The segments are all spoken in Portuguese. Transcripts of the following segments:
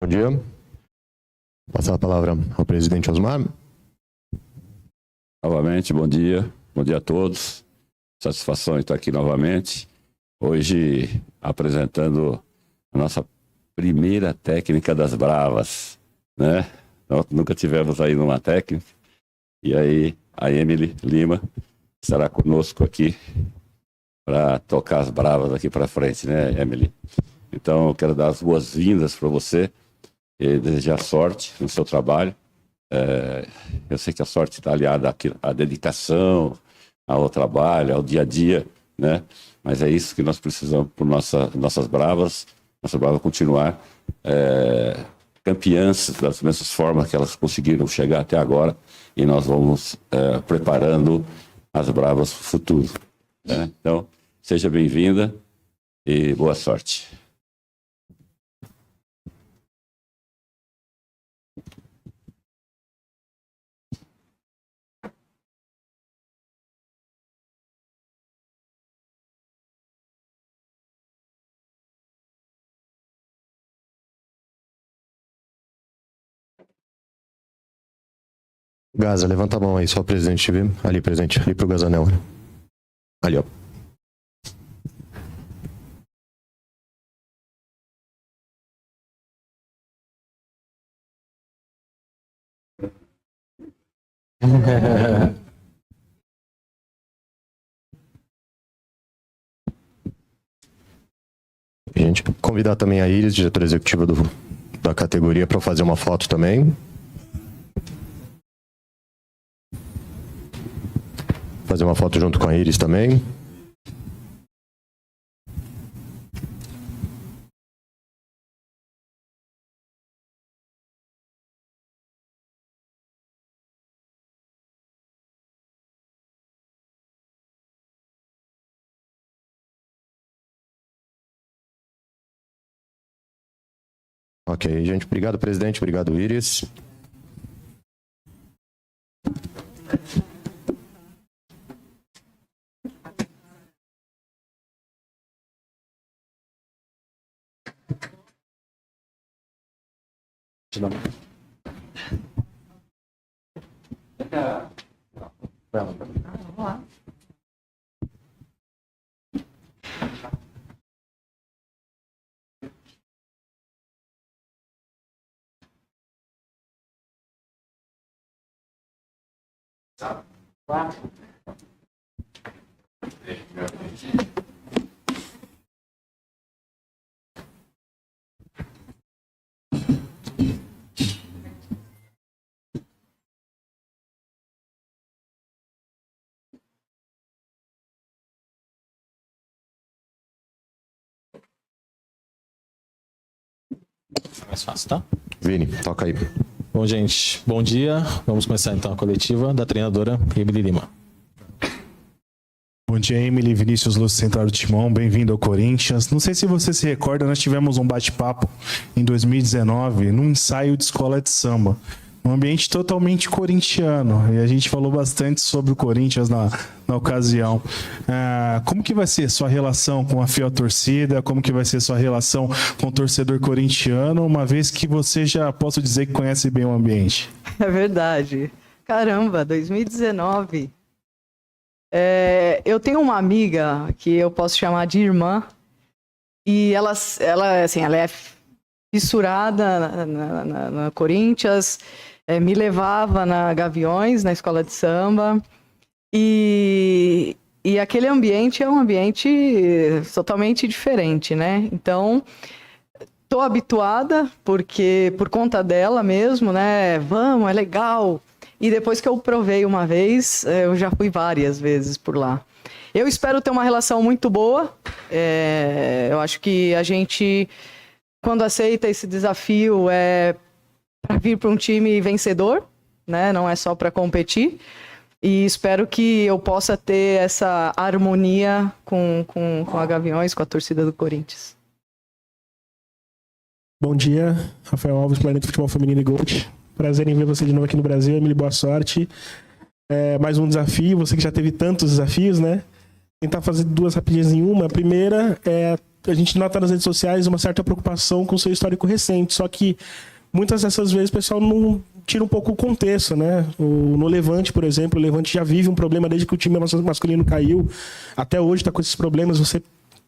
Bom dia. Passar a palavra ao presidente Osmar. Novamente, bom dia a todos. Satisfação em estar aqui novamente. Hoje apresentando a nossa primeira técnica das Bravas, né? Nós nunca tivemos aí numa técnica. E aí a Emily Lima estará conosco aqui para tocar as Bravas aqui para frente, né, Emily? Então eu quero dar as boas-vindas para você e desejar sorte no seu trabalho. Eu sei que a sorte está aliada à dedicação, ao trabalho, ao dia a dia, né? Mas é isso que nós precisamos para nossas Bravas. Nossa Brava continuar campeãs das mesmas formas que elas conseguiram chegar até agora, e nós vamos preparando as Bravas para o futuro, né? Então, seja bem-vinda e boa sorte. Gaza, levanta a mão aí, só o presidente te vê. Ali, presente, ali pro Gazanel. Ali, ó. Gente, convidar também a Iris, diretora executiva da categoria, para fazer uma foto também. Fazer uma foto junto com a Iris também. Ok, gente, obrigado, presidente, obrigado, Iris. Mais fácil, tá? Vini, toca aí. Bom, gente, bom dia. Vamos começar então a coletiva da treinadora Emily Lima. Bom dia, Emily. Vinícius Lúcio, Central do Timão. Bem-vindo ao Corinthians. Não sei se você se recorda, nós tivemos um bate-papo em 2019, num ensaio de escola de samba. Um ambiente totalmente corintiano. E a gente falou bastante sobre o Corinthians na ocasião. Como que vai ser sua relação com a fiel torcida? Como que vai ser sua relação com o torcedor corintiano, uma vez que você já posso dizer que conhece bem o ambiente? É verdade. Caramba, 2019. Eu tenho uma amiga que eu posso chamar de irmã, e ela é fissurada na Corinthians, me levava na Gaviões, na escola de samba, e aquele ambiente é um ambiente totalmente diferente, né? Então, tô habituada, porque por conta dela mesmo, né? Vamos, é legal. E depois que eu provei uma vez, eu já fui várias vezes por lá. Eu espero ter uma relação muito boa. Eu acho que a gente, quando aceita esse desafio, é para vir para um time vencedor, né? Não é só para competir. E espero que eu possa ter essa harmonia com a Gaviões, com a torcida do Corinthians. Bom dia, Rafael Alves, Planeta Futebol Feminino e Gold. Prazer em ver você de novo aqui no Brasil. Emily, boa sorte. Mais um desafio, você que já teve tantos desafios, né? Tentar fazer duas rapidinhas em uma. A primeira é a gente nota nas redes sociais uma certa preocupação com o seu histórico recente, só que muitas dessas vezes o pessoal não tira um pouco o contexto, né? No Levante, por exemplo, o Levante já vive um problema desde que o time masculino caiu, até hoje está com esses problemas. Você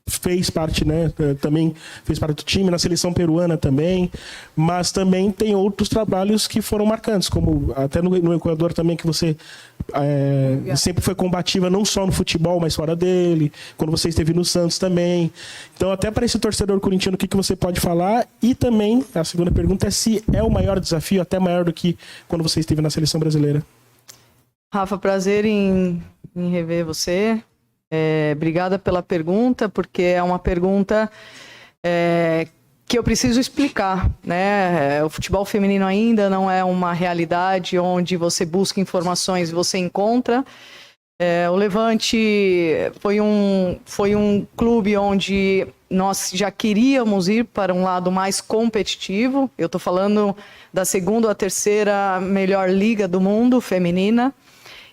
fez parte, né? Também fez parte do time, na seleção peruana também, mas também tem outros trabalhos que foram marcantes, como até no Equador também, que você sempre foi combativa, não só no futebol, mas fora dele, quando você esteve no Santos também. Então, até para esse torcedor corintiano, o que você pode falar? E também, a segunda pergunta é se é o maior desafio, até maior do que quando você esteve na seleção brasileira. Rafa, prazer em rever você. Obrigada pela pergunta, porque é uma pergunta que eu preciso explicar, né? O futebol feminino ainda não é uma realidade onde você busca informações e você encontra. O Levante foi um clube onde nós já queríamos ir para um lado mais competitivo. Eu estou falando da segunda ou a terceira melhor liga do mundo feminina.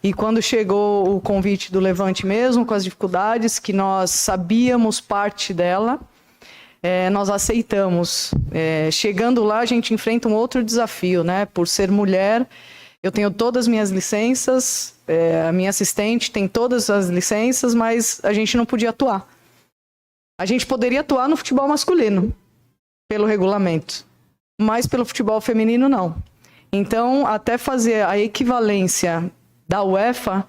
E quando chegou o convite do Levante mesmo, com as dificuldades que nós sabíamos parte dela, nós aceitamos. Chegando lá, a gente enfrenta um outro desafio, né? Por ser mulher, eu tenho todas as minhas licenças, a minha assistente tem todas as licenças, mas a gente não podia atuar. A gente poderia atuar no futebol masculino, pelo regulamento, mas pelo futebol feminino, não. Então, até fazer a equivalência da UEFA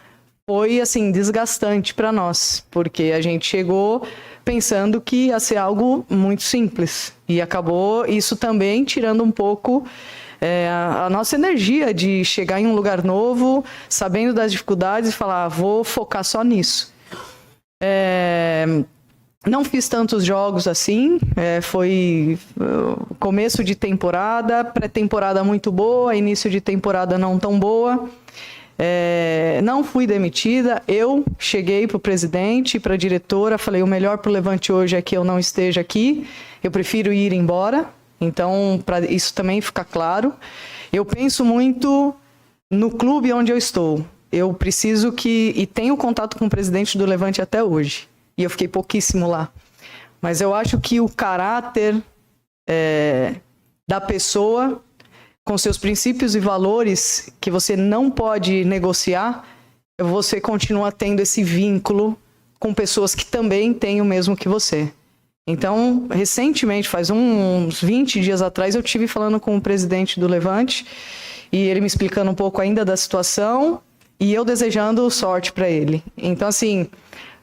foi, assim, desgastante para nós, porque a gente chegou pensando que ia ser algo muito simples e acabou isso também tirando um pouco a nossa energia de chegar em um lugar novo, sabendo das dificuldades e falar, vou focar só nisso. Não fiz tantos jogos assim, foi começo de temporada, pré-temporada muito boa, início de temporada não tão boa. Não fui demitida, eu cheguei para o presidente e para a diretora, falei, o melhor para o Levante hoje é que eu não esteja aqui, eu prefiro ir embora, então para isso também ficar claro. Eu penso muito no clube onde eu estou, eu preciso e tenho contato com o presidente do Levante até hoje, e eu fiquei pouquíssimo lá, mas eu acho que o caráter da pessoa, com seus princípios e valores que você não pode negociar, você continua tendo esse vínculo com pessoas que também têm o mesmo que você. Então, recentemente, faz uns 20 dias atrás, eu estive falando com o presidente do Levante e ele me explicando um pouco ainda da situação e eu desejando sorte para ele. Então, assim,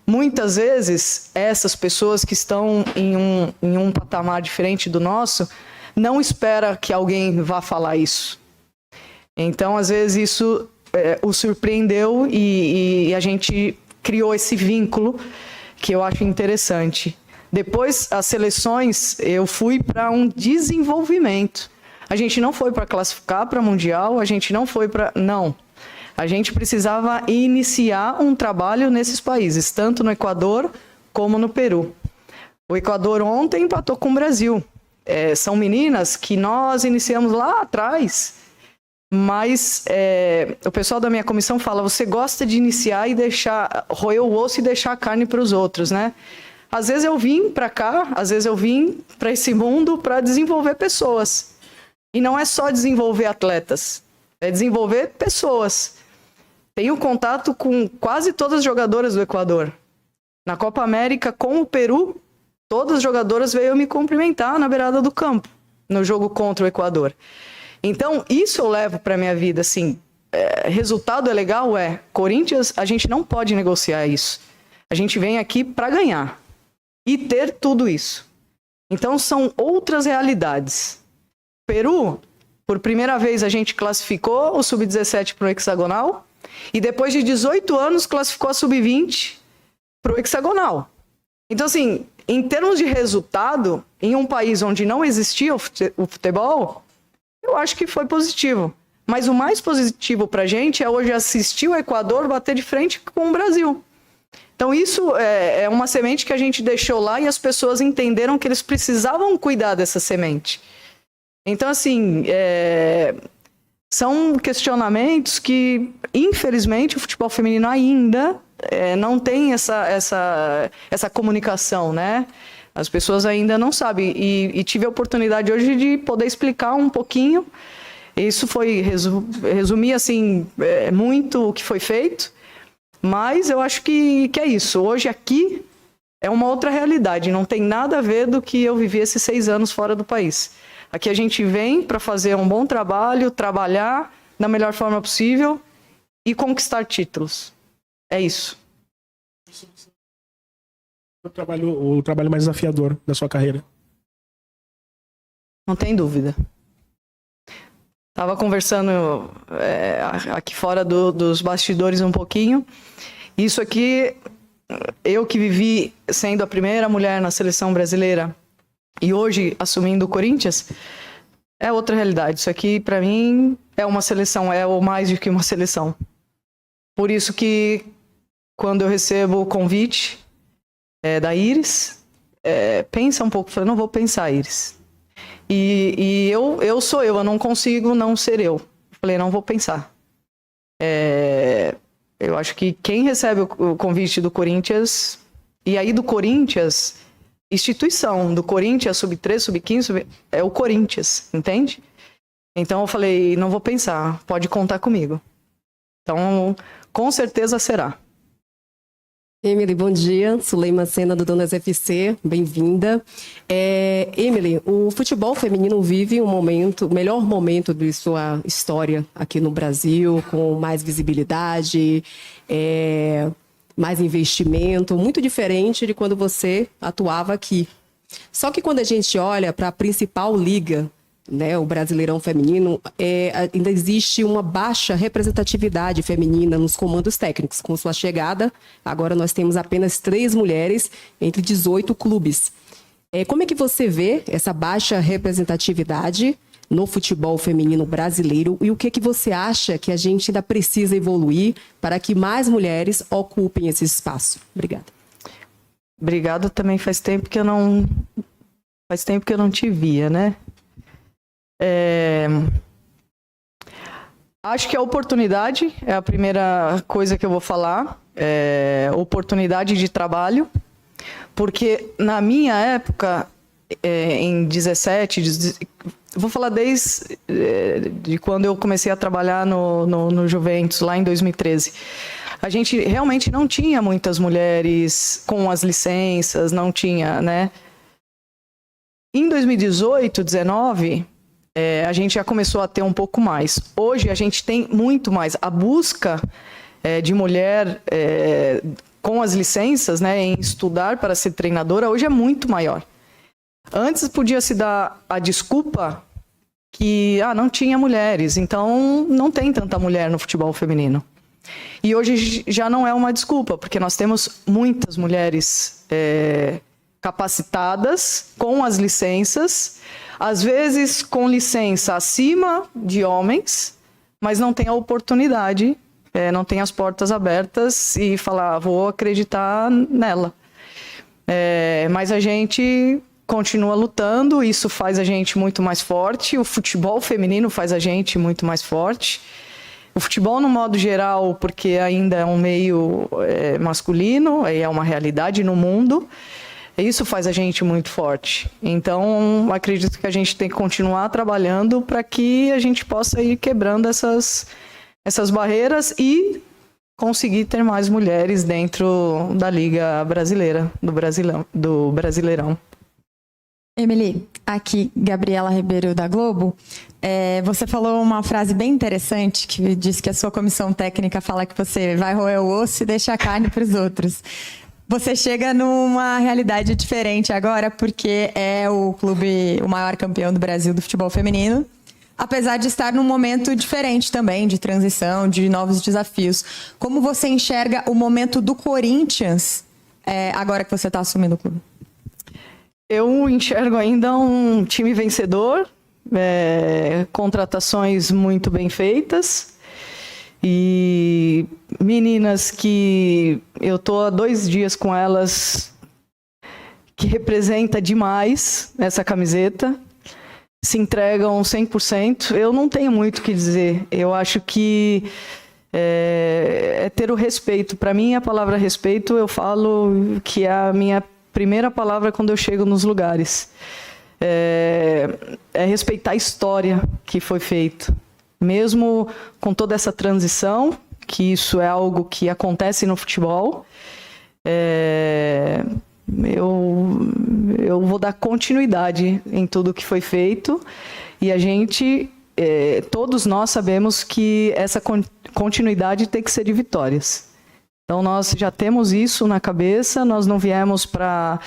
muitas vezes, essas pessoas que estão em um patamar diferente do nosso, não espera que alguém vá falar isso. Então, às vezes, isso o surpreendeu e a gente criou esse vínculo que eu acho interessante. Depois, as seleções, eu fui para um desenvolvimento. A gente não foi para classificar para Mundial, a gente não foi para... Não. A gente precisava iniciar um trabalho nesses países, tanto no Equador como no Peru. O Equador ontem empatou com o Brasil. São meninas que nós iniciamos lá atrás, mas o pessoal da minha comissão fala, você gosta de iniciar e roer o osso e deixar a carne para os outros, né? Às vezes eu vim para cá, às vezes eu vim para esse mundo para desenvolver pessoas. E não é só desenvolver atletas, é desenvolver pessoas. Tenho contato com quase todas as jogadoras do Equador. Na Copa América, com o Peru, todas as jogadoras veio me cumprimentar na beirada do campo, no jogo contra o Equador. Então, isso eu levo para a minha vida, assim, resultado é legal, Corinthians, a gente não pode negociar isso. A gente vem aqui para ganhar e ter tudo isso. Então, são outras realidades. Peru, por primeira vez, a gente classificou o Sub-17 para o hexagonal e depois de 18 anos, classificou a Sub-20 para o hexagonal. Então, assim, em termos de resultado, em um país onde não existia o futebol, eu acho que foi positivo. Mas o mais positivo para a gente é hoje assistir o Equador bater de frente com o Brasil. Então, isso é uma semente que a gente deixou lá e as pessoas entenderam que eles precisavam cuidar dessa semente. Então, assim, são questionamentos que, infelizmente, o futebol feminino ainda não tem essa comunicação, né? As pessoas ainda não sabem. E tive a oportunidade hoje de poder explicar um pouquinho. Isso foi resumir assim, muito o que foi feito. Mas eu acho que é isso. Hoje aqui é uma outra realidade. Não tem nada a ver do que eu vivi esses 6 anos fora do país. Aqui a gente vem para fazer um bom trabalho, trabalhar da melhor forma possível e conquistar títulos. É isso. O trabalho mais desafiador da sua carreira? Não tem dúvida. Estava conversando aqui fora dos bastidores um pouquinho. Isso aqui, eu que vivi sendo a primeira mulher na seleção brasileira e hoje assumindo o Corinthians, é outra realidade. Isso aqui, para mim, é uma seleção, é ou mais do que uma seleção. Por isso que, quando eu recebo o convite da Iris, pensa um pouco. Eu falei, não vou pensar, Iris. E eu sou eu não consigo não ser eu. Falei, não vou pensar. Eu acho que quem recebe o convite do Corinthians, e aí do Corinthians, instituição, do Corinthians, sub-13, sub-15, é o Corinthians, entende? Então eu falei, não vou pensar, pode contar comigo. Então, com certeza será. Emily, bom dia. Suleima Sena do Donas FC, bem-vinda. Emily, o futebol feminino vive o melhor momento de sua história aqui no Brasil, com mais visibilidade, mais investimento, muito diferente de quando você atuava aqui. Só que quando a gente olha para a principal liga, né, o Brasileirão Feminino, ainda existe uma baixa representatividade feminina nos comandos técnicos. Com sua chegada, agora nós temos apenas 3 mulheres entre 18 clubes. Como é que você vê essa baixa representatividade no futebol feminino brasileiro e o que você acha que a gente ainda precisa evoluir para que mais mulheres ocupem esse espaço? Obrigada. Obrigado, também faz tempo que eu não te via, né? Acho que a oportunidade é a primeira coisa que eu vou falar. Oportunidade de trabalho, porque na minha época, em 17, vou falar desde de quando eu comecei a trabalhar no Juventus, lá em 2013. A gente realmente não tinha muitas mulheres com as licenças, não tinha, né? Em 2018, 19, a gente já começou a ter um pouco mais. Hoje a gente tem muito mais. A busca de mulher com as licenças, né, em estudar para ser treinadora, hoje é muito maior. Antes podia se dar a desculpa que não tinha mulheres, então não tem tanta mulher no futebol feminino. E hoje já não é uma desculpa, porque nós temos muitas mulheres capacitadas com as licenças, às vezes com licença acima de homens, mas não tem a oportunidade, não tem as portas abertas e falar, vou acreditar nela. Mas a gente continua lutando, isso faz a gente muito mais forte, o futebol feminino faz a gente muito mais forte. O futebol, no modo geral, porque ainda é um meio masculino, é uma realidade no mundo, isso faz a gente muito forte. Então, acredito que a gente tem que continuar trabalhando para que a gente possa ir quebrando essas barreiras e conseguir ter mais mulheres dentro da Liga Brasileira, do Brasileirão. Emily, aqui Gabriela Ribeiro da Globo. Você falou uma frase bem interessante que diz que a sua comissão técnica fala que você vai roer o osso e deixa a carne para os outros. Você chega numa realidade diferente agora, porque é o clube, o maior campeão do Brasil do futebol feminino, apesar de estar num momento diferente também, de transição, de novos desafios. Como você enxerga o momento do Corinthians agora que você está assumindo o clube? Eu enxergo ainda um time vencedor, contratações muito bem feitas e meninas que eu estou há 2 dias com elas, que representa demais essa camiseta, se entregam 100%. Eu não tenho muito o que dizer. Eu acho que é ter o respeito. Para mim, a palavra respeito, eu falo que é a minha primeira palavra quando eu chego nos lugares. É respeitar a história que foi feita. Mesmo com toda essa transição, que isso é algo que acontece no futebol, eu vou dar continuidade em tudo que foi feito, e a gente, todos nós sabemos que essa continuidade tem que ser de vitórias. Então nós já temos isso na cabeça, nós não viemos para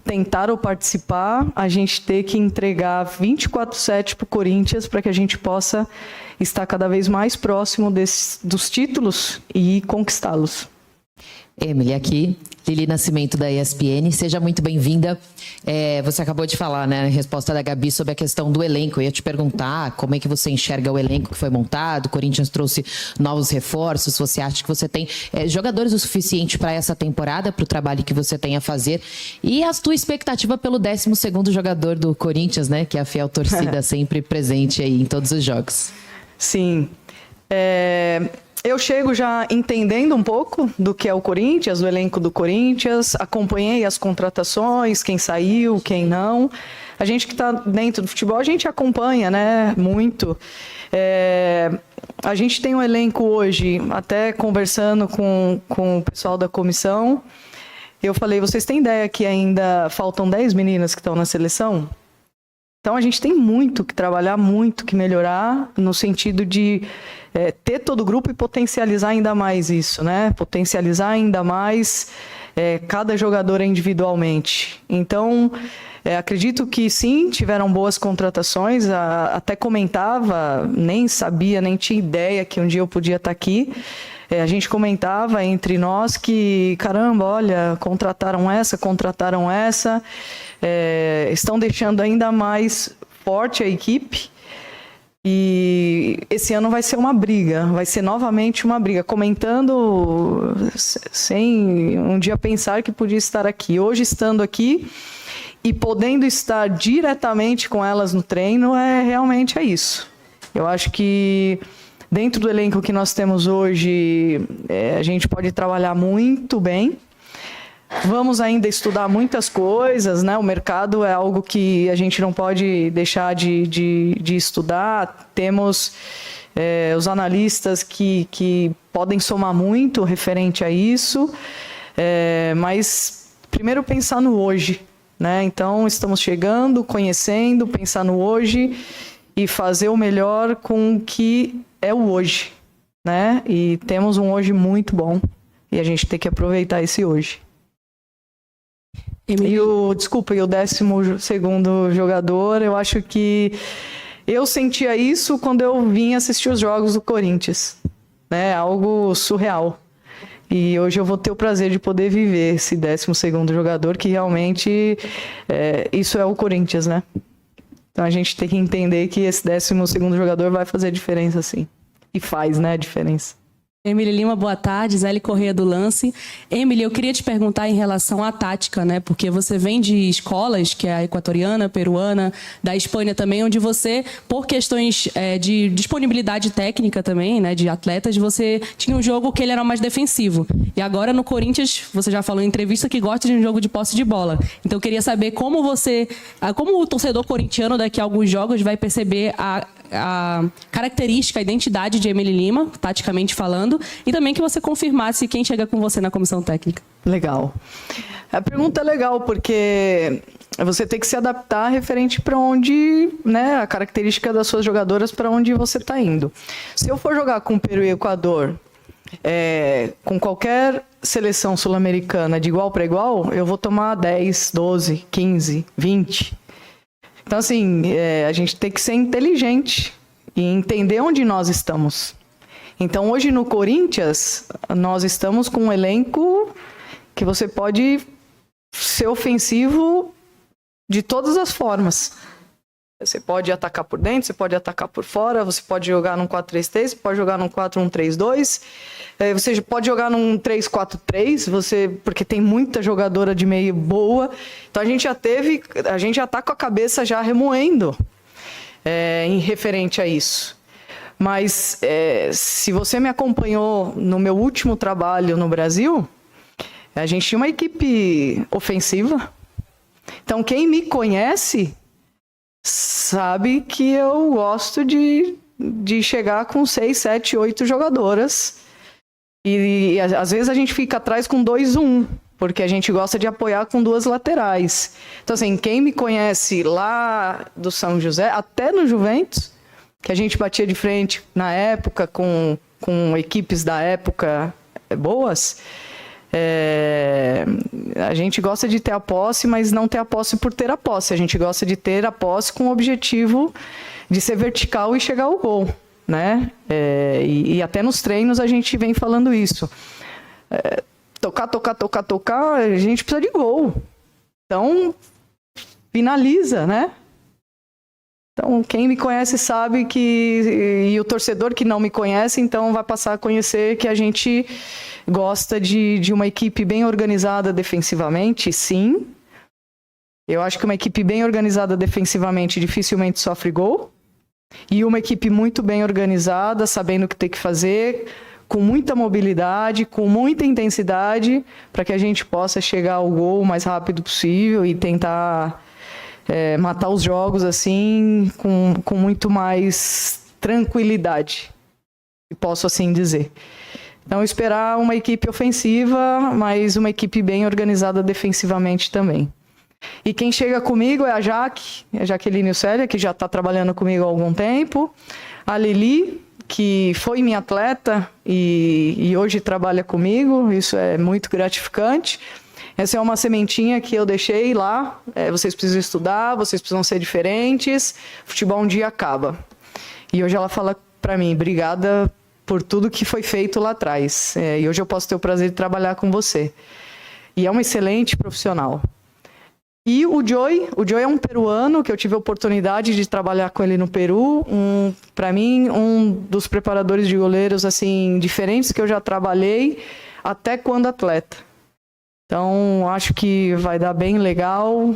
tentar ou participar, a gente tem que entregar 24/7 para o Corinthians para que a gente possa estar cada vez mais próximo dos títulos e conquistá-los. Emily, aqui, Lili Nascimento da ESPN, seja muito bem-vinda. Você acabou de falar, né, a resposta da Gabi sobre a questão do elenco. Eu ia te perguntar como é que você enxerga o elenco que foi montado, o Corinthians trouxe novos reforços, você acha que você tem jogadores o suficiente para essa temporada, para o trabalho que você tem a fazer, e a tua expectativa pelo 12º jogador do Corinthians, né, que é a fiel torcida sempre presente aí em todos os jogos. Sim, eu chego já entendendo um pouco do que é o Corinthians, do elenco do Corinthians, acompanhei as contratações, quem saiu, quem não. A gente que está dentro do futebol, a gente acompanha, né, muito. A gente tem um elenco hoje, até conversando com o pessoal da comissão, eu falei, vocês têm ideia que ainda faltam 10 meninas que estão na seleção? Então a gente tem muito que trabalhar, muito que melhorar, no sentido de ter todo o grupo e potencializar ainda mais isso, né? Potencializar ainda mais cada jogador individualmente. Então, acredito que sim, tiveram boas contratações, até comentava, nem sabia, nem tinha ideia que um dia eu podia estar aqui. A gente comentava entre nós que, caramba, olha, contrataram essa, estão deixando ainda mais forte a equipe. E esse ano vai ser uma briga, vai ser novamente uma briga, comentando sem um dia pensar que podia estar aqui. Hoje, estando aqui e podendo estar diretamente com elas no treino, realmente é isso. Eu acho que dentro do elenco que nós temos hoje, a gente pode trabalhar muito bem. Vamos ainda estudar muitas coisas, né? O mercado é algo que a gente não pode deixar de estudar. Temos os analistas que podem somar muito referente a isso, mas primeiro pensar no hoje, né? Então estamos chegando, conhecendo, pensar no hoje e fazer o melhor com o que é o hoje, né? E temos um hoje muito bom e a gente tem que aproveitar esse hoje. E o 12º jogador, eu acho que eu sentia isso quando eu vim assistir os jogos do Corinthians, né? Algo surreal. E hoje eu vou ter o prazer de poder viver esse 12º jogador, que realmente isso é o Corinthians, né? Então a gente tem que entender que esse 12º jogador vai fazer diferença, sim. E faz, né, a diferença. Emily Lima, boa tarde. Zélia Correia do Lance. Emily, eu queria te perguntar em relação à tática, né? Porque você vem de escolas, que é a equatoriana, peruana, da Espanha também, onde você, por questões de disponibilidade técnica também, né, de atletas, você tinha um jogo que ele era mais defensivo. E agora no Corinthians, você já falou em entrevista que gosta de um jogo de posse de bola. Então eu queria saber como o torcedor corintiano daqui a alguns jogos vai perceber a característica, a identidade de Emily Lima, taticamente falando, e também que você confirmasse quem chega com você na comissão técnica. Legal. A pergunta é legal, porque você tem que se adaptar referente para onde, né, a característica das suas jogadoras para onde você está indo. Se eu for jogar com Peru e Equador, com qualquer seleção sul-americana de igual para igual, eu vou tomar 10, 12, 15, 20. Então, assim, a gente tem que ser inteligente e entender onde nós estamos. Então, hoje no Corinthians, nós estamos com um elenco que você pode ser ofensivo de todas as formas. Você pode atacar por dentro, você pode atacar por fora, você pode jogar num 4-3-3, você pode jogar num 4-1-3-2, você pode jogar num 3-4-3, porque tem muita jogadora de meio boa. Então a gente já tá com a cabeça já remoendo em referente a isso. Mas se você me acompanhou no meu último trabalho no Brasil, A gente tinha uma equipe ofensiva. Então, quem me conhece sabe que eu gosto de chegar com 6, 7, 8 jogadoras. E às vezes a gente fica atrás com 2-1, porque a gente gosta de apoiar com 2 laterais. Então, assim, quem me conhece lá do São José, até no Juventus, que a gente batia de frente na época com equipes da época boas, a gente gosta de ter a posse, mas não ter a posse por ter a posse. A gente gosta de ter a posse com o objetivo de ser vertical e chegar ao gol, né? E até nos treinos a gente vem falando isso. Tocar, a gente precisa de gol. Então, finaliza, né? Então, quem me conhece sabe que... E o torcedor que não me conhece, então vai passar a conhecer que a gente gosta de uma equipe bem organizada defensivamente, sim. Eu acho que uma equipe bem organizada defensivamente dificilmente sofre gol. E uma equipe muito bem organizada, sabendo o que tem que fazer, com muita mobilidade, com muita intensidade, para que a gente possa chegar ao gol o mais rápido possível e tentar... matar os jogos assim com muito mais tranquilidade, se posso assim dizer. Então, esperar uma equipe ofensiva, mas uma equipe bem organizada defensivamente também. E quem chega comigo é a Jaqueline Célia, que já está trabalhando comigo há algum tempo, a Lili, que foi minha atleta e hoje trabalha comigo, isso é muito gratificante. Essa é uma sementinha que eu deixei lá. Vocês precisam estudar, vocês precisam ser diferentes. Futebol um dia acaba. E hoje ela fala para mim, obrigada por tudo que foi feito lá atrás. E hoje eu posso ter o prazer de trabalhar com você. E é uma excelente profissional. E o Joey é um peruano que eu tive a oportunidade de trabalhar com ele no Peru. Para mim, um dos preparadores de goleiros assim diferentes que eu já trabalhei, até quando atleta. Então, acho que vai dar bem legal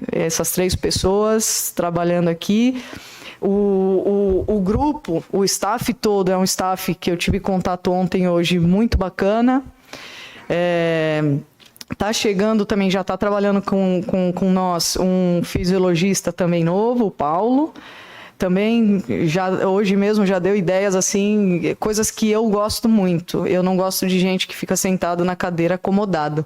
essas 3 pessoas trabalhando aqui. O grupo, o staff todo, é um staff que eu tive contato ontem e hoje muito bacana. Tá chegando também, já está trabalhando com nós um fisiologista também novo, o Paulo. Também, hoje mesmo, já deu ideias, assim, coisas que eu gosto muito. Eu não gosto de gente que fica sentado na cadeira acomodado.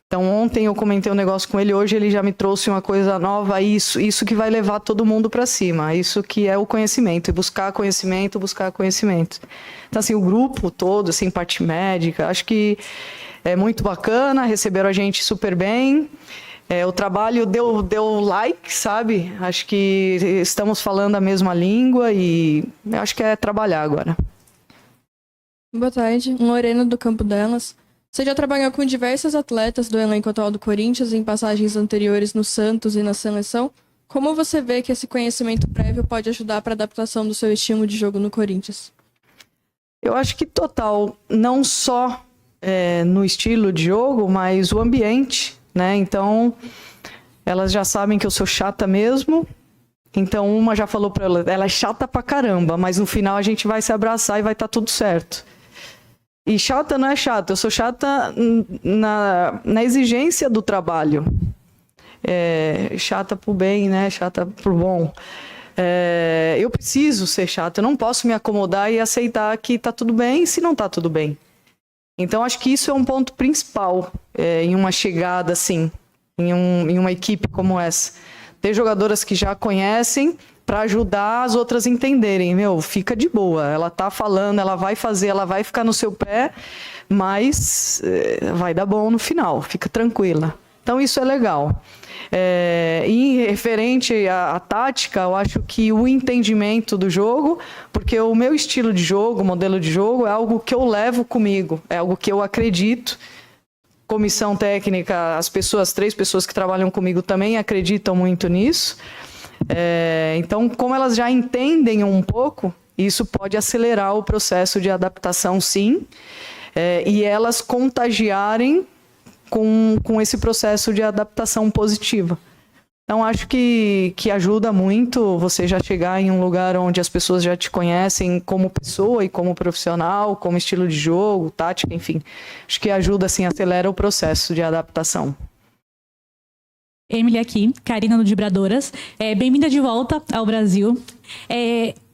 Então, ontem eu comentei um negócio com ele, hoje ele já me trouxe uma coisa nova, isso que vai levar todo mundo para cima, isso que é o conhecimento, e buscar conhecimento. Então, assim, o grupo todo, assim, parte médica, acho que é muito bacana, receberam a gente super bem. O trabalho deu like, sabe? Acho que estamos falando a mesma língua e acho que é trabalhar agora. Boa tarde, Lorena do Campo Delas. Você já trabalhou com diversos atletas do elenco atual do Corinthians em passagens anteriores no Santos e na seleção. Como você vê que esse conhecimento prévio pode ajudar para a adaptação do seu estilo de jogo no Corinthians? Eu acho que total, não só no estilo de jogo, mas o ambiente, né? Então, elas já sabem que eu sou chata mesmo. Então, uma já falou para ela é chata pra caramba, mas no final a gente vai se abraçar e vai estar tudo certo. E chata não é chata, eu sou chata na exigência do trabalho. Chata pro bem, né? Chata pro bom. Eu preciso ser chata, eu não posso me acomodar e aceitar que tá tudo bem se não tá tudo bem. Então, acho que isso é um ponto principal em uma chegada, assim, em uma equipe como essa. Ter jogadoras que já conhecem para ajudar as outras a entenderem. Fica de boa, ela tá falando, ela vai fazer, ela vai ficar no seu pé, mas vai dar bom no final, fica tranquila. Então, isso é legal. E referente à tática, eu acho que o entendimento do jogo, porque o meu estilo de jogo, modelo de jogo, é algo que eu levo comigo, é algo que eu acredito. Comissão técnica, as 3 pessoas que trabalham comigo também acreditam muito nisso. Então, como elas já entendem um pouco, isso pode acelerar o processo de adaptação, sim, e elas contagiarem com esse processo de adaptação positiva. Então, acho que ajuda muito você já chegar em um lugar onde as pessoas já te conhecem como pessoa e como profissional, como estilo de jogo, tática, enfim. Acho que ajuda, assim, acelera o processo de adaptação. Emily aqui, Karina no Vibradoras. Bem-vinda de volta ao Brasil.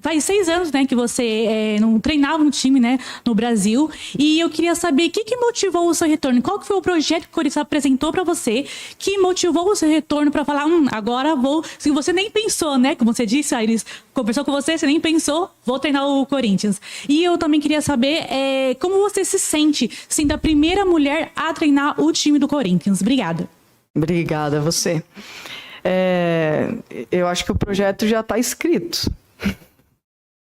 Faz 6 anos, né, que você não treinava um time, né, no Brasil. E eu queria saber o que motivou o seu retorno. Qual que foi o projeto que o Corinthians apresentou para você que motivou o seu retorno para falar, agora vou... Se você nem pensou, né, como você disse, a Iris conversou com você nem pensou, vou treinar o Corinthians. E eu também queria saber como você se sente sendo a primeira mulher a treinar o time do Corinthians. Obrigada. Obrigada a você. Eu acho que o projeto já está escrito.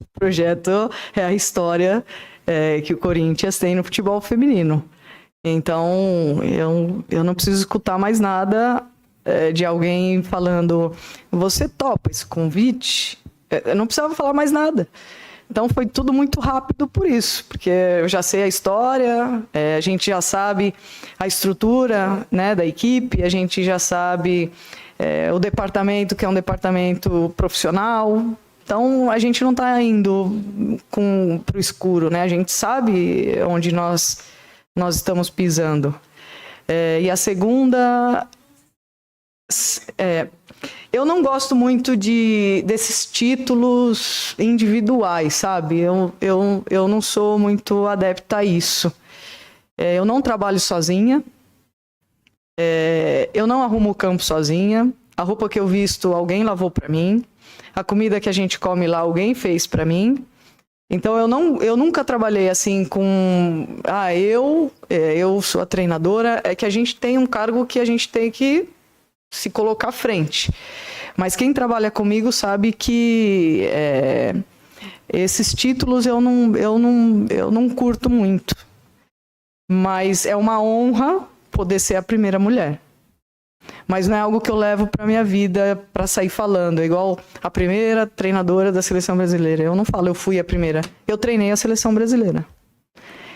O projeto é a história que o Corinthians tem no futebol feminino. Então, eu não preciso escutar mais nada de alguém falando, você topa esse convite? Eu não precisava falar mais nada. Então, foi tudo muito rápido por isso, porque eu já sei a história, a gente já sabe a estrutura, né, da equipe, a gente já sabe o departamento, que é um departamento profissional. Então, a gente não está indo para o escuro, né? A gente sabe onde nós estamos pisando. E a segunda... eu não gosto muito desses títulos individuais, sabe? Eu não sou muito adepta a isso. Eu não trabalho sozinha. Eu não arrumo o campo sozinha. A roupa que eu visto, alguém lavou para mim. A comida que a gente come lá, alguém fez para mim. Então, eu nunca trabalhei assim com... eu sou a treinadora. É que a gente tem um cargo que a gente tem que se colocar à frente. Mas quem trabalha comigo sabe que esses títulos eu não curto muito. Mas é uma honra poder ser a primeira mulher. Mas não é algo que eu levo para minha vida para sair falando. É igual a primeira treinadora da seleção brasileira. Eu não falo, eu fui a primeira. Eu treinei a seleção brasileira.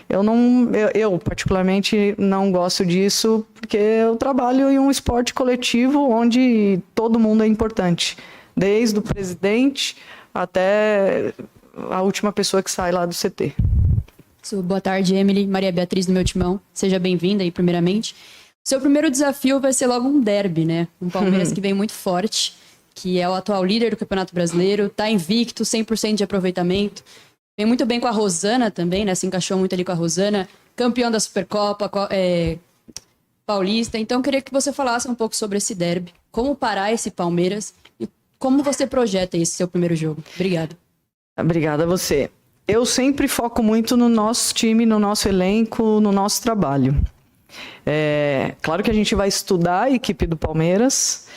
Eu particularmente não gosto disso, porque eu trabalho em um esporte coletivo onde todo mundo é importante. Desde o presidente até a última pessoa que sai lá do CT. Boa tarde, Emily. Maria Beatriz do meu timão. Seja bem-vinda aí, primeiramente. Seu primeiro desafio vai ser logo um derby, né? Um Palmeiras que vem muito forte, que é o atual líder do Campeonato Brasileiro, tá invicto, 100% de aproveitamento. Vem muito bem com a Rosana também, né? Se encaixou muito ali com a Rosana. Campeão da Supercopa, paulista. Então, eu queria que você falasse um pouco sobre esse derby. Como parar esse Palmeiras e como você projeta esse seu primeiro jogo. Obrigada. Obrigada a você. Eu sempre foco muito no nosso time, no nosso elenco, no nosso trabalho. Claro que a gente vai estudar a equipe do Palmeiras,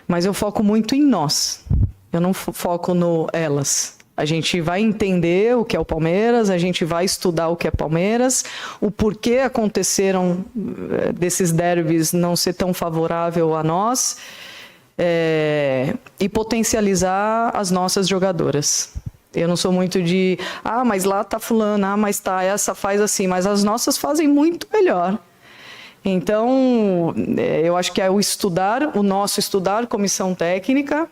mas eu foco muito em nós. Eu não foco no elas. A gente vai entender o que é o Palmeiras, a gente vai estudar o que é Palmeiras, o porquê aconteceram desses derbys não ser tão favorável a nós, e potencializar as nossas jogadoras. Eu não sou muito de, mas lá tá fulana, mas tá essa faz assim, mas as nossas fazem muito melhor. Então, eu acho que é o nosso estudar, comissão técnica,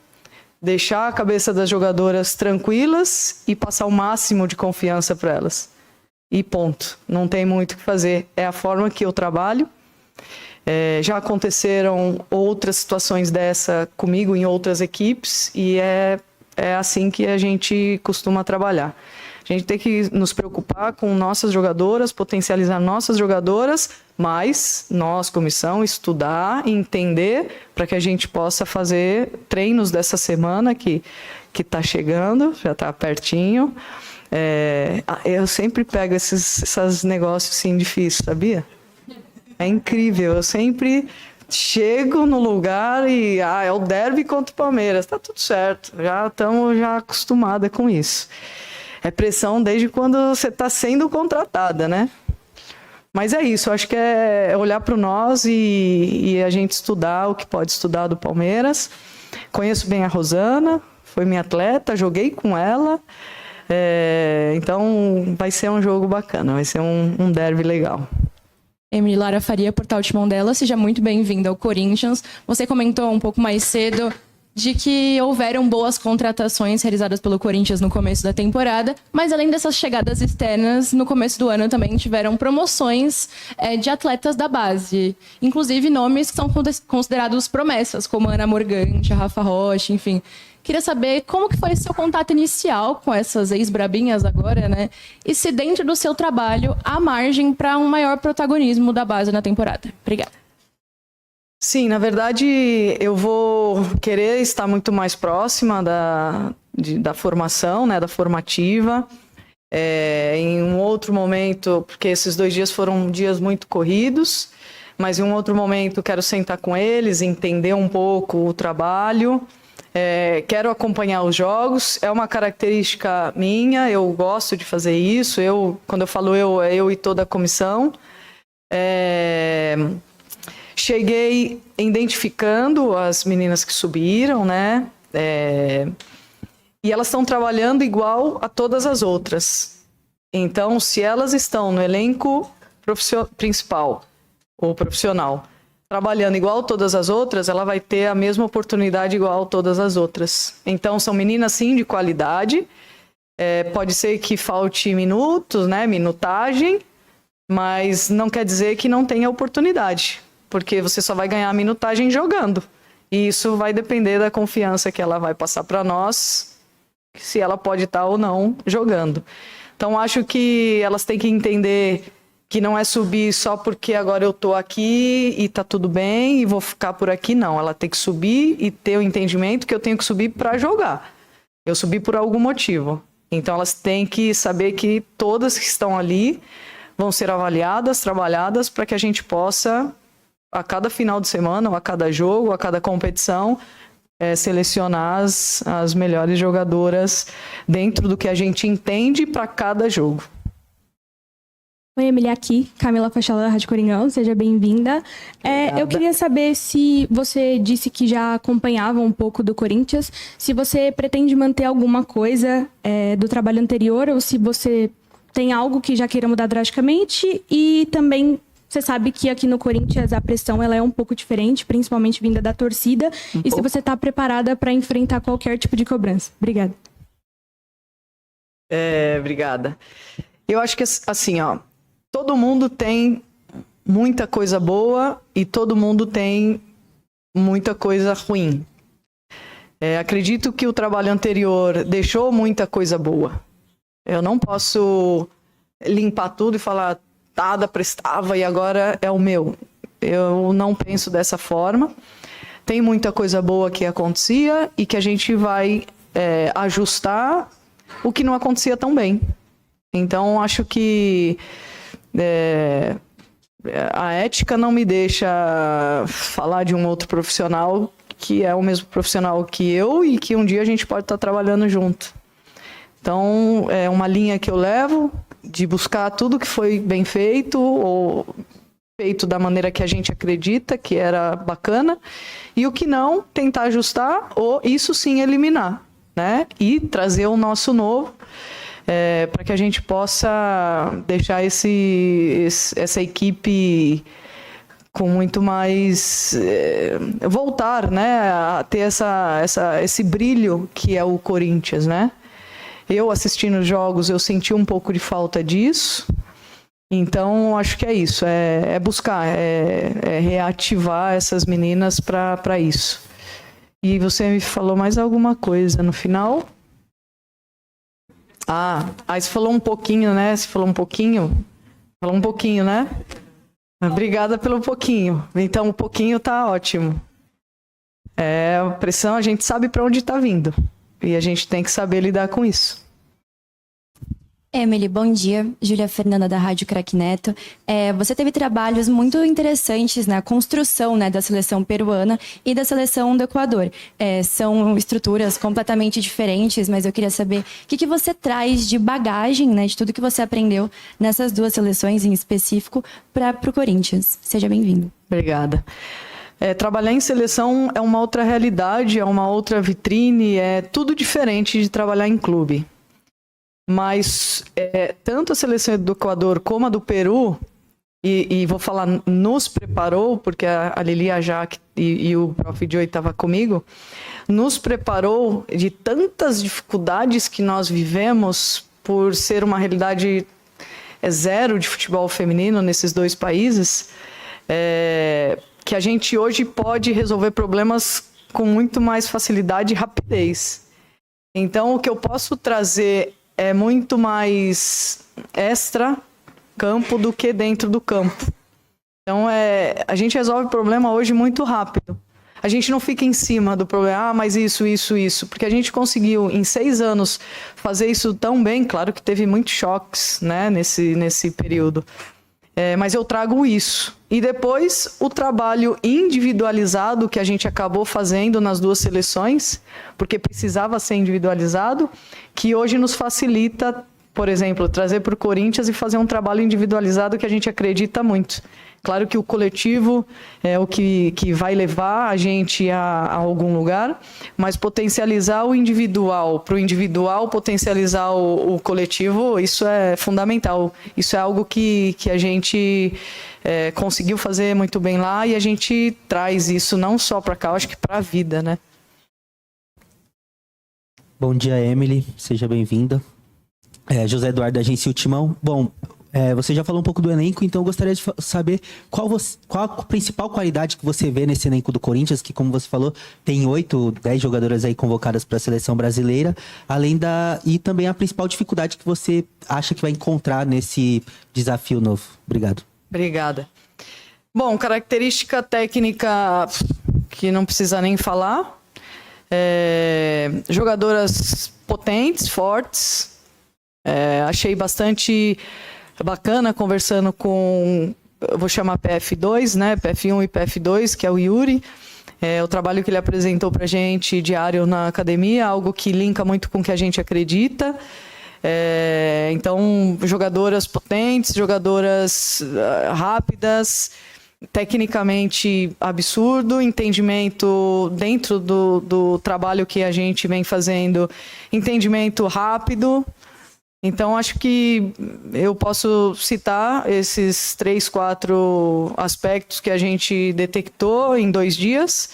deixar a cabeça das jogadoras tranquilas e passar o máximo de confiança para elas. E ponto. Não tem muito o que fazer. É a forma que eu trabalho. Já aconteceram outras situações dessa comigo em outras equipes e é assim que a gente costuma trabalhar. A gente tem que nos preocupar com nossas jogadoras, potencializar nossas jogadoras, mas nós, comissão, estudar, entender para que a gente possa fazer treinos dessa semana que está chegando, já está pertinho. Eu sempre pego esses negócios assim difíceis, sabia? É incrível, eu sempre chego no lugar e é o derby contra o Palmeiras, tá tudo certo, já estamos acostumadas com isso. É pressão desde quando você está sendo contratada, né? Mas é isso, eu acho que é olhar para o nós e a gente estudar o que pode estudar do Palmeiras. Conheço bem a Rosana, foi minha atleta, joguei com ela, então vai ser um jogo bacana, vai ser um derby legal. Emily Lara Faria, Portal Timão dela. Seja muito bem-vinda ao Corinthians. Você comentou um pouco mais cedo de que houveram boas contratações realizadas pelo Corinthians no começo da temporada, mas além dessas chegadas externas, no começo do ano também tiveram promoções de atletas da base, inclusive nomes que são considerados promessas, como Ana Morgante, Rafa Rocha, enfim. Queria saber como que foi seu contato inicial com essas ex-brabinhas agora, né? E se dentro do seu trabalho há margem para um maior protagonismo da base na temporada. Obrigada. Sim, na verdade, eu vou querer estar muito mais próxima da formação, né, da formativa. Em um outro momento, porque esses 2 dias foram dias muito corridos, mas em um outro momento quero sentar com eles, entender um pouco o trabalho. Quero acompanhar os jogos, é uma característica minha, eu gosto de fazer isso. Quando eu falo eu e toda a comissão. Cheguei identificando as meninas que subiram, né? E elas estão trabalhando igual a todas as outras. Então, se elas estão no elenco principal ou profissional, trabalhando igual a todas as outras, ela vai ter a mesma oportunidade igual a todas as outras. Então, são meninas, sim, de qualidade. Pode ser que falte minutos, né? Minutagem, mas não quer dizer que não tenha oportunidade. Porque você só vai ganhar a minutagem jogando. E isso vai depender da confiança que ela vai passar para nós, se ela pode estar ou não jogando. Então, acho que elas têm que entender que não é subir só porque agora eu estou aqui e está tudo bem e vou ficar por aqui, não. Ela tem que subir e ter o entendimento que eu tenho que subir para jogar. Eu subi por algum motivo. Então, elas têm que saber que todas que estão ali vão ser avaliadas, trabalhadas, para que a gente possa, a cada final de semana, ou a cada jogo, a cada competição, selecionar as melhores jogadoras dentro do que a gente entende para cada jogo. Oi, Emily, aqui, Camila Fachada da Rádio Coringão, seja bem-vinda. Eu queria saber se você disse que já acompanhava um pouco do Corinthians, se você pretende manter alguma coisa do trabalho anterior, ou se você tem algo que já queira mudar drasticamente, e também você sabe que aqui no Corinthians a pressão ela é um pouco diferente, principalmente vinda da torcida, e se você está preparada para enfrentar qualquer tipo de cobrança. Obrigada. Obrigada. Eu acho que assim, ó, todo mundo tem muita coisa boa e todo mundo tem muita coisa ruim. Acredito que o trabalho anterior deixou muita coisa boa. Eu não posso limpar tudo e falar nada prestava e agora é o meu. Eu não penso dessa forma. Tem muita coisa boa que acontecia e que a gente vai ajustar o que não acontecia tão bem. Então, acho que a ética não me deixa falar de um outro profissional que é o mesmo profissional que eu e que um dia a gente pode estar trabalhando junto. Então, é uma linha que eu levo de buscar tudo que foi bem feito ou feito da maneira que a gente acredita que era bacana, e o que não, tentar ajustar ou isso sim eliminar, né? E trazer o nosso novo, para que a gente possa deixar essa equipe com muito mais voltar, né, a ter esse brilho que é o Corinthians, né? Eu assistindo os jogos, eu senti um pouco de falta disso. Então, acho que é isso, é buscar, reativar essas meninas para isso. E você me falou mais alguma coisa no final? Aí você falou um pouquinho, né? Falou um pouquinho, né? Obrigada pelo pouquinho. Então, o pouquinho tá ótimo. A pressão, a gente sabe para onde tá vindo. E a gente tem que saber lidar com isso. Emily, bom dia. Júlia Fernanda, da Rádio Crack Neto. Você teve trabalhos muito interessantes na construção, né, da seleção peruana e da seleção do Equador. São estruturas completamente diferentes, mas eu queria saber o que você traz de bagagem, né, de tudo que você aprendeu nessas duas seleções em específico para o Corinthians. Seja bem-vindo. Obrigada. Trabalhar em seleção é uma outra realidade, é uma outra vitrine, é tudo diferente de trabalhar em clube. Mas tanto a seleção do Equador como a do Peru, e vou falar nos preparou, porque a Lili, a Jaque e o Prof. Joey estavam comigo, nos preparou de tantas dificuldades que nós vivemos por ser uma realidade zero de futebol feminino nesses 2 países, que a gente hoje pode resolver problemas com muito mais facilidade e rapidez. Então, o que eu posso trazer é muito mais extra campo do que dentro do campo. Então, a gente resolve o problema hoje muito rápido. A gente não fica em cima do problema, mas isso, porque a gente conseguiu, em 6 anos, fazer isso tão bem. Claro que teve muitos choques, né, nesse período. Mas eu trago isso. E depois, o trabalho individualizado que a gente acabou fazendo nas 2 seleções, porque precisava ser individualizado, que hoje nos facilita, por exemplo, trazer para o Corinthians e fazer um trabalho individualizado que a gente acredita muito. Claro que o coletivo é o que vai levar a gente a algum lugar, mas potencializar o individual, para o individual potencializar o coletivo, isso é fundamental. Isso é algo que a gente conseguiu fazer muito bem lá e a gente traz isso não só para cá, eu acho que para a vida, né? Bom dia, Emily. Seja bem-vinda. José Eduardo, da Agência Timão. Bom, você já falou um pouco do elenco, então eu gostaria de saber qual a principal qualidade que você vê nesse elenco do Corinthians, que, como você falou, tem 8, 10 jogadoras aí convocadas para a seleção brasileira, e também a principal dificuldade que você acha que vai encontrar nesse desafio novo. Obrigado. Obrigada. Bom, característica técnica que não precisa nem falar. Jogadoras potentes, fortes. Achei bastante bacana conversando com, eu vou chamar PF2, né? PF1 e PF2, que é o Yuri. O trabalho que ele apresentou pra gente diário na academia, algo que linka muito com o que a gente acredita. Então, jogadoras potentes, jogadoras rápidas, tecnicamente absurdo, entendimento dentro do trabalho que a gente vem fazendo, entendimento rápido. Então, acho que eu posso citar esses 3, 4 aspectos que a gente detectou em 2 dias,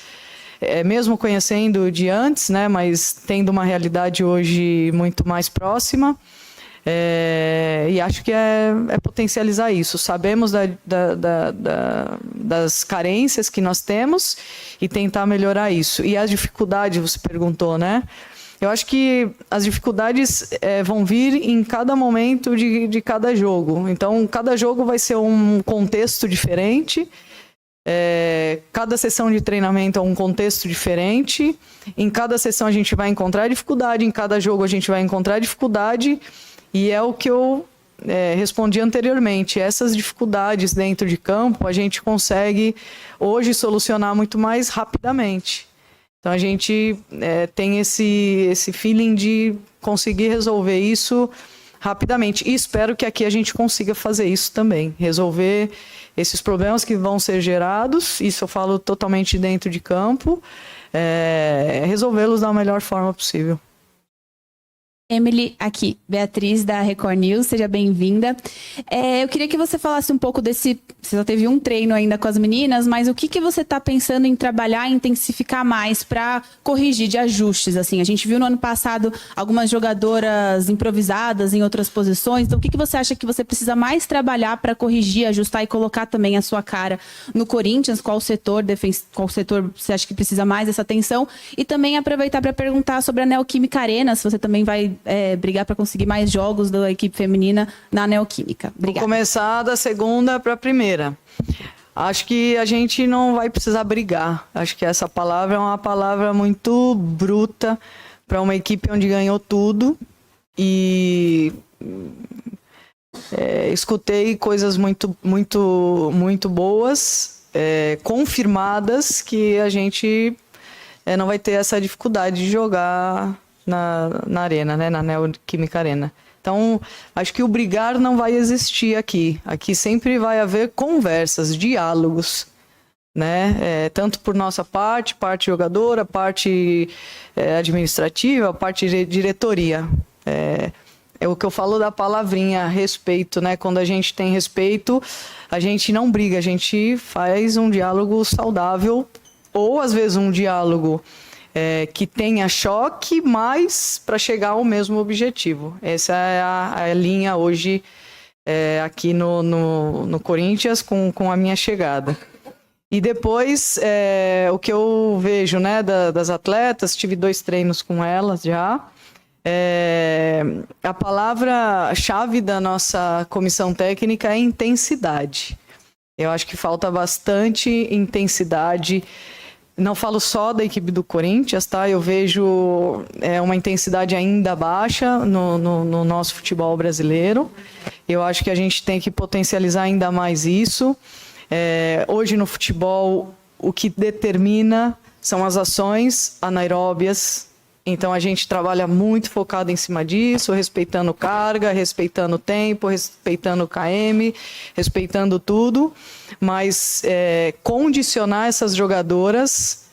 mesmo conhecendo de antes, né, mas tendo uma realidade hoje muito mais próxima. E acho que é potencializar isso. Sabemos das carências que nós temos e tentar melhorar isso. E as dificuldades, você perguntou, né? Eu acho que as dificuldades vão vir em cada momento de cada jogo. Então, cada jogo vai ser um contexto diferente. Cada sessão de treinamento é um contexto diferente. Em cada sessão a gente vai encontrar dificuldade, em cada jogo a gente vai encontrar dificuldade. E é o que eu respondi anteriormente. Essas dificuldades dentro de campo a gente consegue hoje solucionar muito mais rapidamente. Então, a gente tem esse feeling de conseguir resolver isso rapidamente. E espero que aqui a gente consiga fazer isso também. Resolver esses problemas que vão ser gerados, isso eu falo totalmente dentro de campo, resolvê-los da melhor forma possível. Emily, aqui, Beatriz da Record News, seja bem-vinda. Eu queria que você falasse um pouco desse... Você só teve um treino ainda com as meninas, mas o que você está pensando em trabalhar e intensificar mais para corrigir de ajustes? Assim, a gente viu no ano passado algumas jogadoras improvisadas em outras posições, então o que você acha que você precisa mais trabalhar para corrigir, ajustar e colocar também a sua cara no Corinthians? Qual setor você acha que precisa mais dessa atenção? E também aproveitar para perguntar sobre a Neoquímica Arena, se você também vai brigar para conseguir mais jogos da equipe feminina na Neoquímica. Obrigada. Vou começar da segunda para a primeira. Acho que a gente não vai precisar brigar. Acho que essa palavra é uma palavra muito bruta para uma equipe onde ganhou tudo. E escutei coisas muito, muito, muito boas, confirmadas, que a gente não vai ter essa dificuldade de jogar na arena, né? Na Neoquímica Arena. Então, acho que o brigar não vai existir aqui. Aqui sempre vai haver conversas, diálogos, né? Tanto por nossa parte jogadora, parte administrativa, parte de diretoria. É o que eu falo da palavrinha respeito, né? Quando a gente tem respeito, a gente não briga, a gente faz um diálogo saudável, ou às vezes um diálogo que tenha choque, mas para chegar ao mesmo objetivo. Essa é a linha hoje aqui no Corinthians com a minha chegada. E depois, o que eu vejo, né, das atletas, tive 2 treinos com elas já. A palavra-chave da nossa comissão técnica é intensidade. Eu acho que falta bastante intensidade. Não falo só da equipe do Corinthians, tá? Eu vejo uma intensidade ainda baixa no nosso futebol brasileiro. Eu acho que a gente tem que potencializar ainda mais isso. Hoje no futebol, o que determina são as ações anaeróbias. Então a gente trabalha muito focado em cima disso, respeitando carga, respeitando tempo, respeitando KM, respeitando tudo, mas condicionar essas jogadoras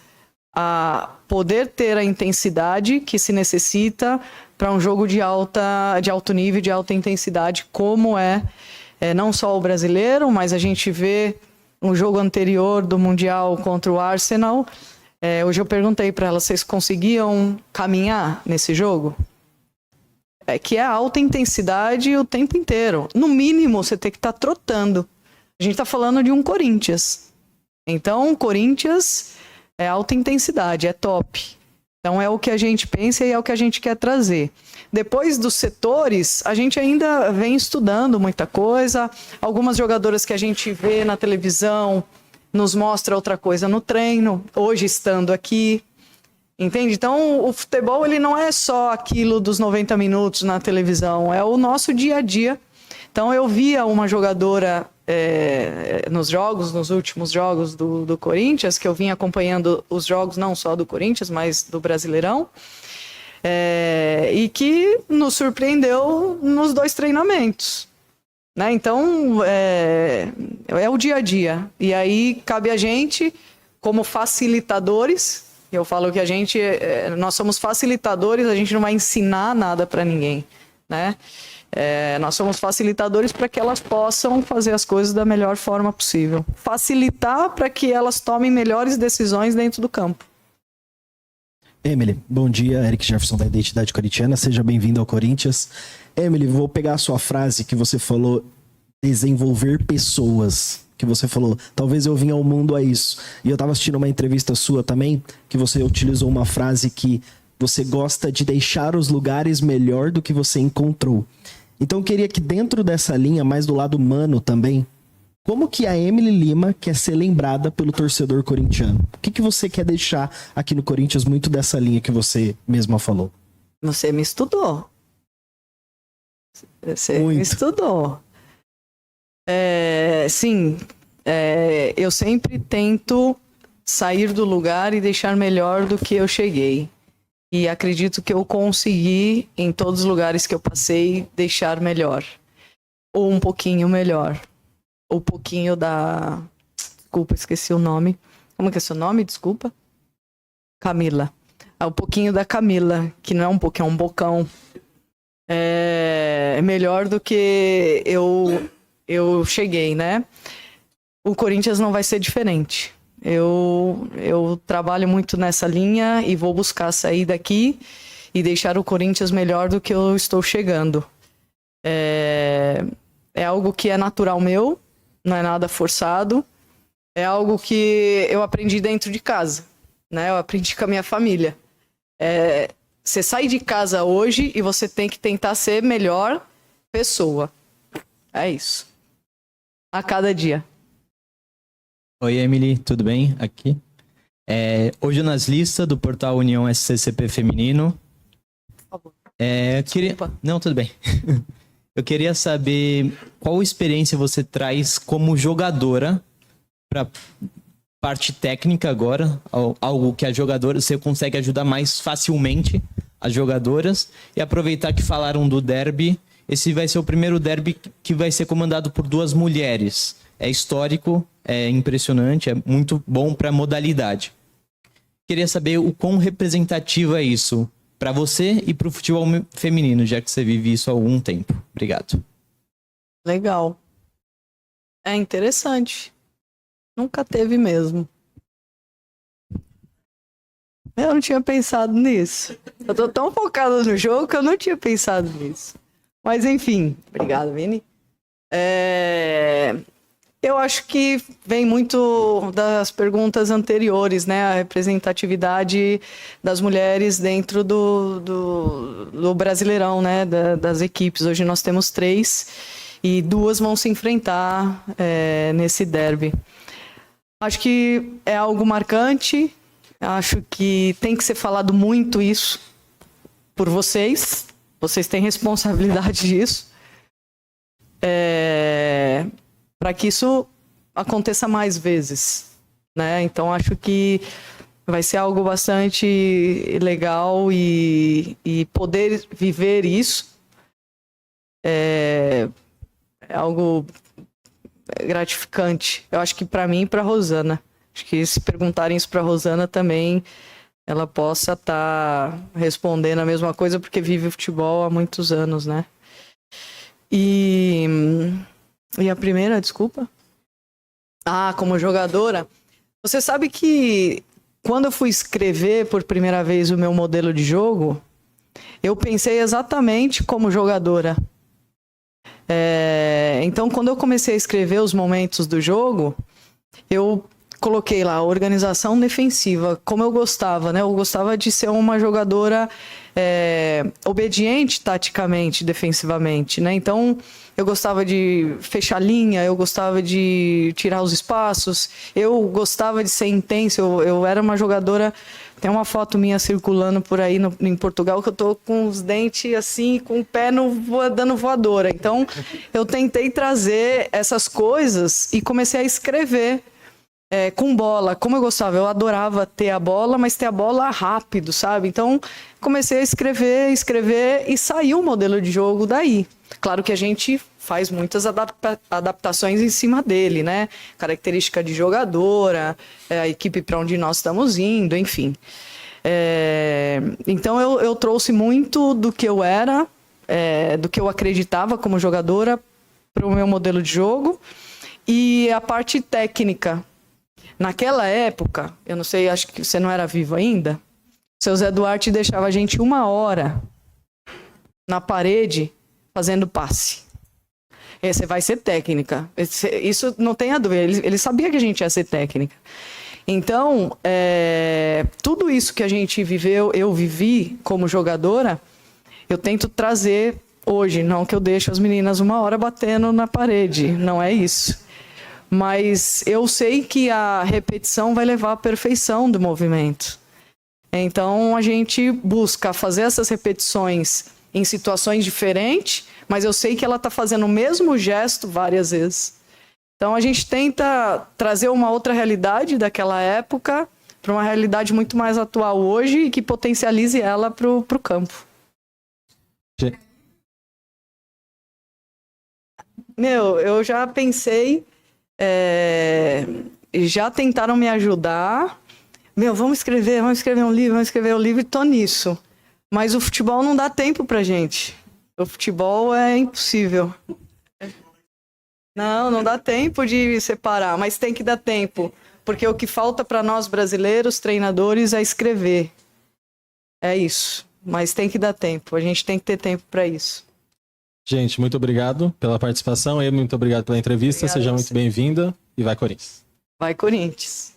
a poder ter a intensidade que se necessita para um jogo de alto nível, de alta intensidade, como não só o brasileiro, mas a gente vê um jogo anterior do Mundial contra o Arsenal. Hoje eu perguntei para elas, vocês conseguiam caminhar nesse jogo? Que é alta intensidade o tempo inteiro. No mínimo, você tem que estar trotando. A gente está falando de um Corinthians. Então, o Corinthians é alta intensidade, é top. Então, é o que a gente pensa e é o que a gente quer trazer. Depois dos setores, a gente ainda vem estudando muita coisa. Algumas jogadoras que a gente vê na televisão nos mostra outra coisa no treino, hoje estando aqui, entende? Então, o futebol ele não é só aquilo dos 90 minutos na televisão, é o nosso dia a dia. Então, eu via uma jogadora nos últimos jogos do Corinthians, que eu vim acompanhando os jogos não só do Corinthians, mas do Brasileirão, e que nos surpreendeu nos 2 treinamentos. Né? Então, é o dia a dia. E aí, cabe a gente, como facilitadores, eu falo que nós somos facilitadores, a gente não vai ensinar nada para ninguém. Né? Nós somos facilitadores para que elas possam fazer as coisas da melhor forma possível. Facilitar para que elas tomem melhores decisões dentro do campo. Emily, bom dia. Eric Jefferson da Identidade Corintiana. Seja bem-vindo ao Corinthians. Emily, vou pegar a sua frase que você falou, desenvolver pessoas. Que você falou, talvez eu vim ao mundo a isso. E eu estava assistindo uma entrevista sua também, que você utilizou uma frase que você gosta de deixar os lugares melhor do que você encontrou. Então eu queria que dentro dessa linha, mais do lado humano também, como que a Emily Lima quer ser lembrada pelo torcedor corintiano? O que você quer deixar aqui no Corinthians muito dessa linha que você mesma falou? Você me estudou. Você me estudou. Sim, eu sempre tento sair do lugar e deixar melhor do que eu cheguei. E acredito que eu consegui, em todos os lugares que eu passei, deixar melhor. Ou um pouquinho melhor. Ou pouquinho da... Desculpa, esqueci o nome. Como que é seu nome? Desculpa. Camila. Um pouquinho da Camila, que não é um pouquinho, é um bocão. É melhor do que eu cheguei, né? O Corinthians não vai ser diferente. Eu trabalho muito nessa linha e vou buscar sair daqui e deixar o Corinthians melhor do que eu estou chegando. É algo que é natural meu, não é nada forçado. É algo que eu aprendi dentro de casa, né? Eu aprendi com a minha família. Você sai de casa hoje e você tem que tentar ser melhor pessoa. É isso. A cada dia. Oi, Emily, tudo bem? Aqui. Hoje nas listas do portal União SCCP Feminino. Por favor. Não, tudo bem. Eu queria saber qual experiência você traz como jogadora para parte técnica agora, algo que a jogadora você consegue ajudar mais facilmente as jogadoras, e aproveitar que falaram do derby. Esse vai ser o primeiro derby que vai ser comandado por 2 mulheres. É histórico, é impressionante, é muito bom para a modalidade. Queria saber o quão representativo é isso. para você e para o futebol feminino, já que você vive isso há algum tempo? Obrigado. Legal. É interessante. Nunca teve mesmo. Eu não tinha pensado nisso. Eu tô tão focada no jogo que eu não tinha pensado nisso. Mas enfim, obrigado, Vini. Eu acho que vem muito das perguntas anteriores, né? A representatividade das mulheres dentro do Brasileirão, né? Das equipes. Hoje nós temos 3 e 2 vão se enfrentar nesse derby. Acho que é algo marcante. Acho que tem que ser falado muito isso por vocês. Vocês têm responsabilidade disso. Para que isso aconteça mais vezes, né? Então acho que vai ser algo bastante legal e poder viver isso é algo gratificante. Eu acho que para mim e para Rosana. Acho que se perguntarem isso para Rosana também, ela possa estar respondendo a mesma coisa, porque vive o futebol há muitos anos, né? E a primeira, desculpa? Como jogadora. Você sabe que quando eu fui escrever por primeira vez o meu modelo de jogo, eu pensei exatamente como jogadora. Então, quando eu comecei a escrever os momentos do jogo, eu coloquei lá organização defensiva, como eu gostava, né? Eu gostava de ser uma jogadora obediente taticamente, defensivamente, né? Então, eu gostava de fechar linha, eu gostava de tirar os espaços, eu gostava de ser intenso, eu era uma jogadora... Tem uma foto minha circulando por aí em Portugal que eu tô com os dentes assim, com o pé dando voadora. Então, eu tentei trazer essas coisas e comecei a escrever com bola. Como eu gostava, eu adorava ter a bola, mas ter a bola rápido, sabe? Então, comecei a escrever e saiu o modelo de jogo daí. Claro que a gente faz muitas adaptações em cima dele, né? Característica de jogadora, a equipe para onde nós estamos indo, enfim. Então eu trouxe muito do que eu era, do que eu acreditava como jogadora para o meu modelo de jogo e a parte técnica. Naquela época, eu não sei, acho que você não era vivo ainda, o seu Zé Duarte deixava a gente 1 hora na parede fazendo passe. Você vai ser técnica. Isso não tenha dúvida. Ele sabia que a gente ia ser técnica. Então, tudo isso que a gente viveu, eu vivi como jogadora, eu tento trazer hoje. Não que eu deixe as meninas 1 hora batendo na parede. Não é isso. Mas eu sei que a repetição vai levar à perfeição do movimento. Então, a gente busca fazer essas repetições em situações diferentes, mas eu sei que ela está fazendo o mesmo gesto várias vezes. Então a gente tenta trazer uma outra realidade daquela época para uma realidade muito mais atual hoje e que potencialize ela para o campo. Eu já pensei, já tentaram me ajudar. Vamos escrever um livro, e tô nisso. Mas o futebol não dá tempo pra gente. O futebol é impossível. Não dá tempo de separar, mas tem que dar tempo. Porque o que falta para nós brasileiros, treinadores, é escrever. É isso. Mas tem que dar tempo. A gente tem que ter tempo para isso. Gente, muito obrigado pela participação. Muito obrigado pela entrevista. Seja muito bem-vinda e vai Corinthians. Vai Corinthians.